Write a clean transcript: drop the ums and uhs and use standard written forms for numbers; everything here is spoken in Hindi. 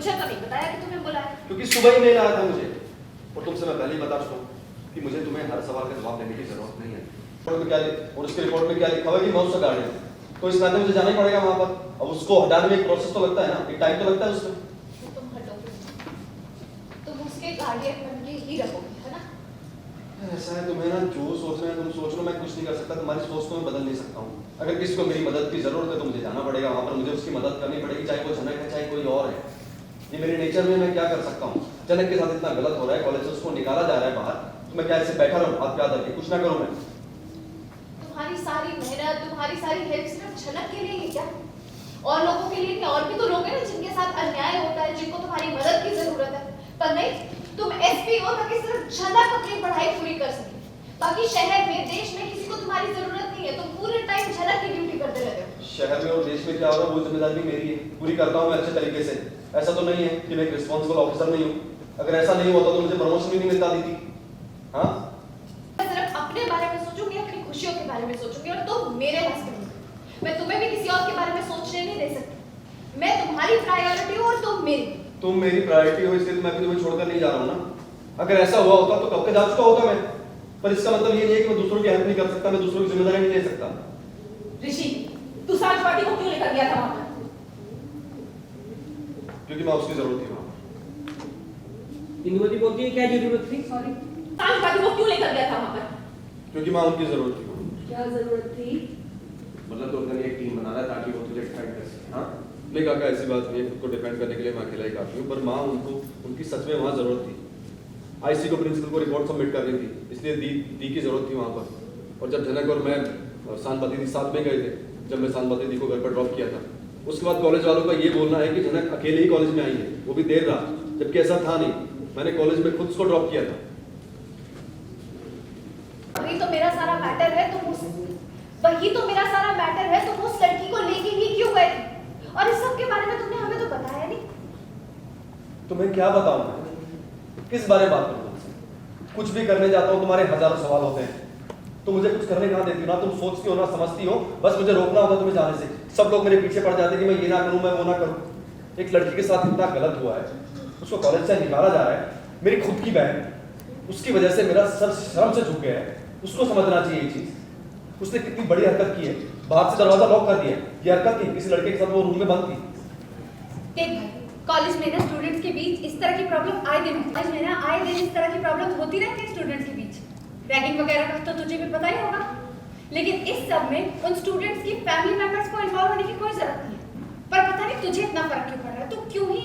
मुझे तो नहीं बताया कि तुम्हें बुलाया। क्योंकि सुबह ही मेल आया था मुझे, और तुमसे मैं पहले ही बता चुका हूँ कि मुझे तुम्हें हर सवाल का जवाब देने की जरूरत नहीं है। और उसके रिपोर्ट में क्या लिखा हुआ है कि मैं उसका गार्डियन हूँ, तो इस नाते मुझे जाना ही पड़ेगा वहां पर। अब उसको हटाने में एक प्रोसेस तो लगता है ना, एक टाइम तो लगता है उसमें। तो तुम हटोगे, तुम उसके गार्डियन बन के ही रहोगे, है ना? ऐसा है, तुम्हें ना जो सोचना है तुम सोच लो, मैं कुछ नहीं कर सकता, तुम्हारी सोच को मैं बदल नहीं सकता हूँ। अगर किसी को मेरी मदद की जरूरत है तो मुझे जाना पड़ेगा वहां पर, मुझे उसकी मदद करनी पड़ेगी, चाहे वो जनक है चाहे कोई और है। ये मेरे नेचर में, मैं क्या कर सकता हूँ। जनक के साथ इतना गलत हो रहा है, कॉलेज से उसको निकाला जा रहा है बाहर, तो मैं क्या ऐसे बैठा रहूँ हाथ पे हाथ रख के, कुछ ना करूँ मैं? तुम्हारी सारी मेहनत, तुम्हारी सारी हेल्प सिर्फ झलक के लिए ही क्या? और लोगों के लिए क्या? और भी तो लोग हैं ना जिनके साथ अन्याय होता है, जिनको तुम्हारी मदद की जरूरत है। पर नहीं, तुम एसपी हो ताकि सिर्फ झलक अपनी पढ़ाई पूरी कर सके। बाकी शहर में, देश में किसी को तुम्हारी जरूरत नहीं है, तुम पूरे टाइम झलक की ड्यूटी करते रहते हो। शहर में और देश में क्या हो रहा है वो जिम्मेदारी मेरी है, पूरी करता हूँ मैं अच्छे तरीके से। ऐसा तो नहीं है कि मैं एक रिस्पॉन्सिबल ऑफिसर नहीं हूँ। अगर ऐसा नहीं होता तो मुझे प्रमोशन भी नहीं मिलता दीदी। हाँ, मैं सिर्फ अपने बारे में सोचूंगी, अपनी खुशियों के बारे में सोचूंगी, और तुम मेरे बस के नहीं। मैं तुम्हें भी किसी और के बारे में सोचने नहीं दे सकती। मैं तुम्हारी प्रायोरिटी हूँ और तुम मेरी। तुम मेरी प्रायोरिटी हो इसलिए तो मैं भी तुम्हें छोड़कर नहीं जा रहा हूँ ना। अगर ऐसा हुआ होता तो कब का जा चुका होता मैं। पर इसका मतलब ये नहीं है कि मैं दूसरों की हेल्प नहीं कर सकता, मैं दूसरों की जिम्मेदारी नहीं ले सकता। ऋषि, तू साज पार्टी को क्यों लेकर गया था वहां पर? क्योंकि मैं उसकी जरूरत थी वहां पर। इंदुमती बोलती है क्या जरूरत थी? सॉरी, साज पार्टी को क्यों लेकर गया था वहां पर? क्योंकि मैं उनकी जरूरत थी वहां पर। क्या जरूरत थी? मतलब तो उनका एक टीम बना रहा है ताकि वो तुझे डिफेंड कर सके। हाँ, नहीं काका ऐसी बात नहीं है, खुद को डिफेंड करने के लिए मैं अकेला ही काफी हूँ, पर माँ उनकी सच में वहाँ जरूरत थी। आईसी को प्रिंसिपल को रिपोर्ट सबमिट करनी थी, इसलिए दी की जरूरत थी वहाँ पर। और जब जनक और मैं सांबती दी साथ में गए थे, जब मैं सांबती दी को घर पर ड्रॉप किया था, उसके बाद कॉलेज वालों का ये बोलना है कि जनक अकेले ही कॉलेज में आई है, वो भी देर रात, जबकि ऐसा था नहीं। मैंने कॉलेज में खुद उसको ड्रॉप किया था। वही तो मेरा सारा मैटर है, वही तो मेरा सारा मैटर है, तुम उस लड़की को लेके ही क्यों गए थे? और इस सब के बारे में तुमने हमें तो बताया नहीं। तुम्हें क्या बताऊं मैं? किस बारे में बात करूं तुमसे? कुछ भी करने जाता हूं तुम्हारे हजारों सवाल होते हैं, तो मुझे कुछ करने कहाँ देती हो? ना तुम सोचती हो ना समझती हो, बस मुझे रोकना होता तुम्हें जाने से। सब लोग मेरे पीछे पड़ जाते कि मैं ये ना करूं, मैं वो ना करूं। एक लड़की के साथ इतना गलत हुआ है, उसको कॉलेज से निकाला जा रहा है, मेरी खुद की बहन, उसकी वजह से मेरा सर शर्म से झुक गया है। उसको समझना चाहिए ये चीज। उसने कितनी बड़ी हरकत की है, बाहर से दरवाजा लॉक कर दिया। ये हरकत थी किसी लड़के के साथ, वो रूम में बंद थी। देख भाई, कॉलेज में ना स्टूडेंट्स के बीच इस तरह की प्रॉब्लम आए दिन इस तरह की प्रॉब्लम होती रहती है स्टूडेंट्स के बीच। रैगिंग वगैरह का तो तुझे भी पता ही होगा। लेकिन इस सब में उन स्टूडेंट्स की फैमिली मेंबर्स को इन्वॉल्व होने की कोई जरूरत नहीं है। पर पता नहीं तुझे इतना फर्क क्यों पड़ रहा है, तू क्यों ही